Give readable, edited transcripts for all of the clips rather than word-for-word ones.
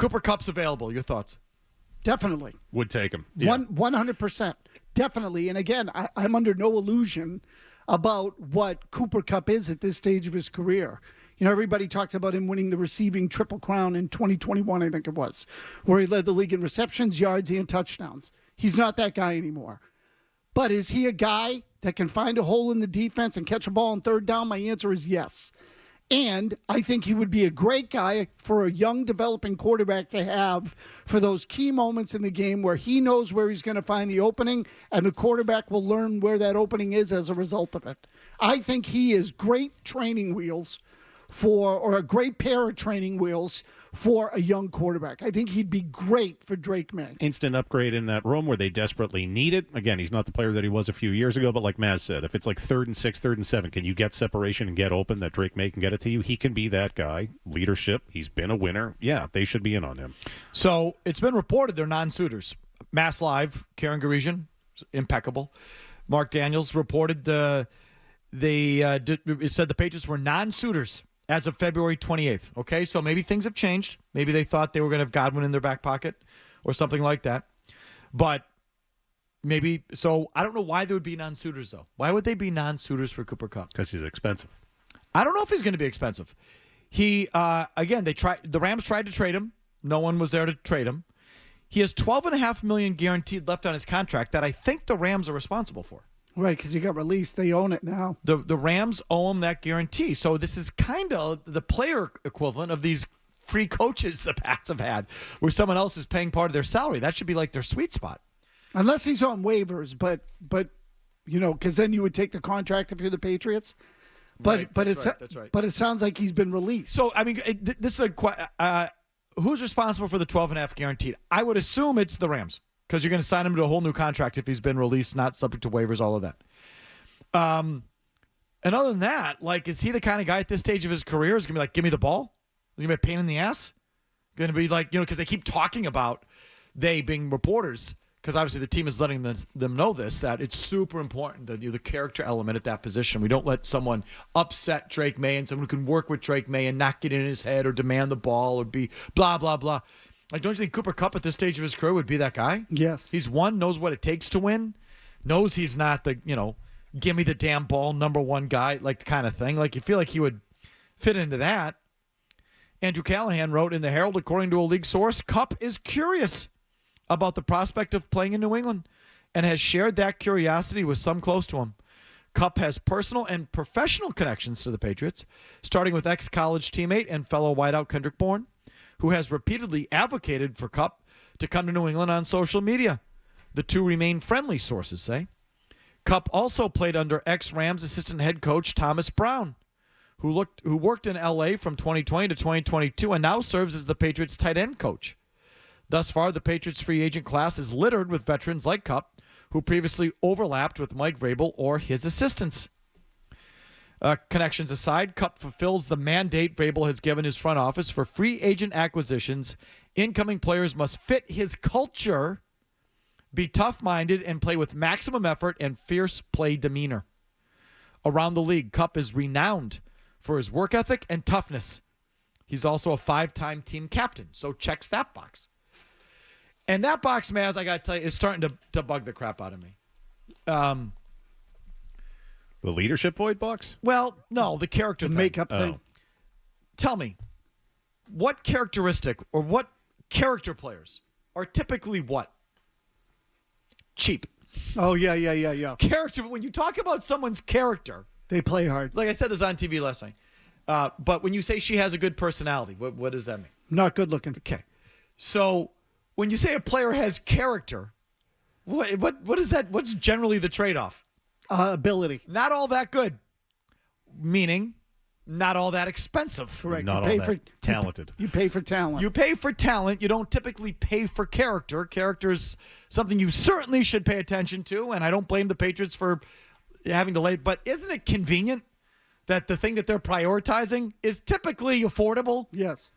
Cooper Kupp's available. Your thoughts? Definitely. Would take him. Yeah. 100%. Definitely. And again, I'm under no illusion about what Cooper Kupp is at this stage of his career. You know, everybody talks about him winning the receiving triple crown in 2021, I think it was, where he led the league in receptions, yards, and touchdowns. He's not that guy anymore. But is he a guy that can find a hole in the defense and catch a ball on third down? My answer is yes. And I think he would be a great guy for a young developing quarterback to have for those key moments in the game where he knows where he's going to find the opening and the quarterback will learn where that opening is as a result of it. I think he is great training wheels or a great pair of training wheels for a young quarterback. I think he'd be great for Drake May. Instant upgrade in that room where they desperately need it. Again, he's not the player that he was a few years ago, but like Mazz said, if it's like 3rd and 6, 3rd and 7, can you get separation and get open that Drake May can get it to you? He can be that guy. Leadership. He's been a winner. Yeah, they should be in on him. So it's been reported they're non-suitors. Mass Live, Karen Garesian, impeccable. Mark Daniels reported it said the Patriots were non-suitors as of February 28th. Okay, so maybe things have changed. Maybe they thought they were going to have Godwin in their back pocket or something like that. But maybe, so I don't know why they would be non-suitors, though. Why would they be non-suitors for Cooper Kupp? Because he's expensive. I don't know if he's going to be expensive. The Rams tried to trade him. No one was there to trade him. He has $12.5 million guaranteed left on his contract that I think the Rams are responsible for. Right, because he got released. They own it now. The Rams owe him that guarantee. So this is kind of the player equivalent of these free coaches the Pats have had, where someone else is paying part of their salary. That should be like their sweet spot. Unless he's on waivers, but you know, because then you would take the contract if you're the Patriots. But that's right. But it sounds like he's been released. So I mean, this is who's responsible for the 12.5 guaranteed? I would assume it's the Rams, because you're going to sign him to a whole new contract if he's been released, not subject to waivers, all of that. And other than that, like, is he the kind of guy at this stage of his career is going to be like, give me the ball? Is he going to be a pain in the ass? Going to be like, because they keep talking about, they being reporters, because obviously the team is letting them know this, that it's super important, the character element at that position. We don't let someone upset Drake May and someone who can work with Drake May and not get in his head or demand the ball or be blah, blah, blah. Like, don't you think Cooper Kupp at this stage of his career would be that guy? Yes. He's won, knows what it takes to win, knows he's not the, give me the damn ball, number one guy, like the kind of thing. Like, you feel like he would fit into that. Andrew Callahan wrote in the Herald, according to a league source, Kupp is curious about the prospect of playing in New England and has shared that curiosity with some close to him. Kupp has personal and professional connections to the Patriots, starting with ex-college teammate and fellow wideout Kendrick Bourne, who has repeatedly advocated for Kupp to come to New England on social media. The two remain friendly, sources say. Kupp also played under ex-Rams assistant head coach Thomas Brown, who worked in L.A. from 2020 to 2022 and now serves as the Patriots tight end coach. Thus far, the Patriots free agent class is littered with veterans like Kupp, who previously overlapped with Mike Vrabel or his assistants. Connections aside, Kupp fulfills the mandate Vrabel has given his front office for free agent acquisitions. Incoming players must fit his culture, be tough-minded, and play with maximum effort and fierce play demeanor. Around the league, Kupp is renowned for his work ethic and toughness. He's also a 5-time team captain, so checks that box. And that box, Mazz, I got to tell you, is starting to bug the crap out of me. The leadership void box? Well, no, the character thing. Makeup thing. Tell me, what characteristic or what character players are typically what? Cheap. Oh, yeah. Character, when you talk about someone's character. They play hard. Like I said this on TV last night. But when you say she has a good personality, what does that mean? Not good looking. Okay. So when you say a player has character, what is that? What's generally the trade-off? Ability. Not all that good. Meaning, not all that expensive. Correct. Not all that talented. You pay for talent. You pay for talent. You don't typically pay for character. Character's something you certainly should pay attention to, and I don't blame the Patriots for having to lay. But isn't it convenient that the thing that they're prioritizing is typically affordable? Yes.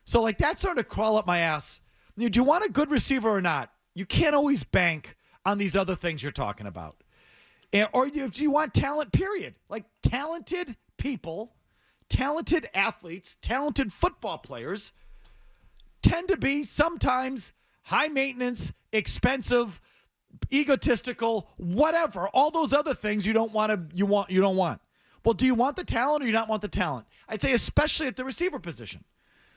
So, like, that sort of crawl up my ass. Do you want a good receiver or not? You can't always bank on these other things you're talking about. Or if you want talent, period. Like, talented people, talented athletes, talented football players tend to be sometimes high maintenance, expensive, egotistical, whatever. All those other things you don't want. Well, do you want the talent or you not want the talent? I'd say especially at the receiver position.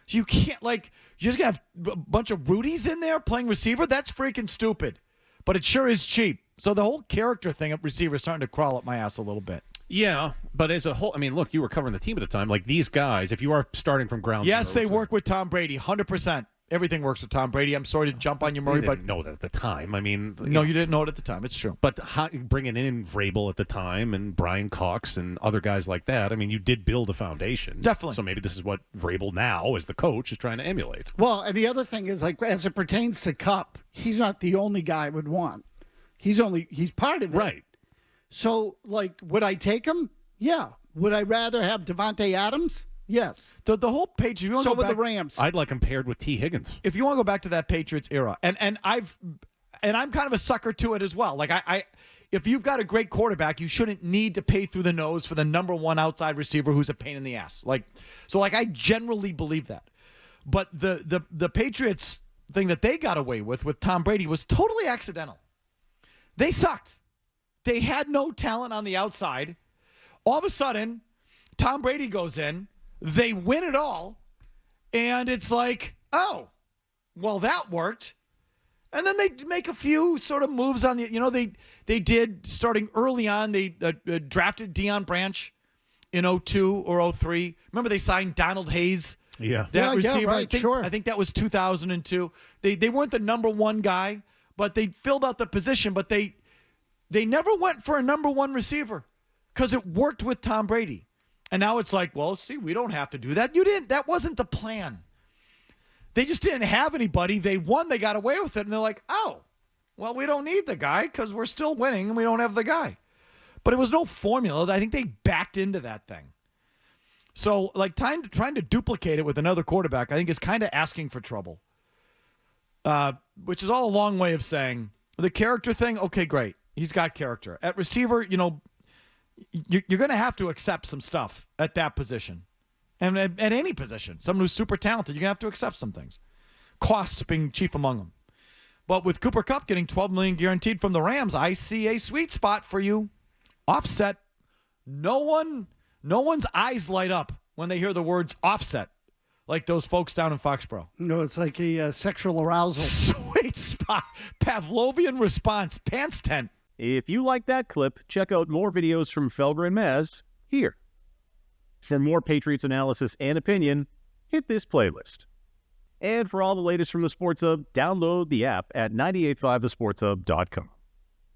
You can't, you're just going to have a bunch of Rudies in there playing receiver? That's freaking stupid. But it sure is cheap. So the whole character thing at receiver is starting to crawl up my ass a little bit. Yeah, but as a whole, I mean, look, you were covering the team at the time. Like, these guys, if you are starting from ground yes, zero, they work with Tom Brady, 100%. Everything works with Tom Brady. I'm sorry to jump on you, Murray, but but know that at the time. I mean, no, you didn't know it at the time. It's true. But bringing in Vrabel at the time and Brian Cox and other guys like that, I mean, you did build a foundation. Definitely. So maybe this is what Vrabel now, as the coach, is trying to emulate. Well, and the other thing is, as it pertains to Kupp, he's not the only guy I would want. He's part of it. Right. So, would I take him? Yeah. Would I rather have Devontae Adams? Yes. The whole Patriots. So would the Rams. I'd like him paired with T. Higgins. If you want to go back to that Patriots era, and I'm kind of a sucker to it as well. Like if you've got a great quarterback, you shouldn't need to pay through the nose for the number one outside receiver who's a pain in the ass. I generally believe that. But the Patriots thing that they got away with Tom Brady was totally accidental. They sucked. They had no talent on the outside. All of a sudden, Tom Brady goes in. They win it all, and it's like, oh, well, that worked. And then they make a few sort of moves on they did starting early on. They drafted Deion Branch in 2002 or 2003. Remember they signed Donald Hayes? Yeah. That receiver. Right, I think that was 2002. They weren't the number one guy, but they filled out the position, but they never went for a number one receiver because it worked with Tom Brady. And now it's like, well, see, we don't have to do that. You didn't. That wasn't the plan. They just didn't have anybody. They won. They got away with it. And they're like, oh, well, we don't need the guy because we're still winning and we don't have the guy. But it was no formula. I think they backed into that thing. So, trying to duplicate it with another quarterback, I think is kind of asking for trouble. Which is all a long way of saying the character thing. Okay, great. He's got character. At receiver, you're going to have to accept some stuff at that position. And at any position, someone who's super talented, you're going to have to accept some things. Costs being chief among them. But with Cooper Kupp getting $12 million guaranteed from the Rams, I see a sweet spot for you. Offset. No one's eyes light up when they hear the words offset, like those folks down in Foxborough. No, it's like a sexual arousal. Sweet spot. Pavlovian response. Pants tent. If you like that clip, check out more videos from Felger and Mazz here. For more Patriots analysis and opinion, hit this playlist. And for all the latest from the Sports Hub, download the app at 985thesportshub.com.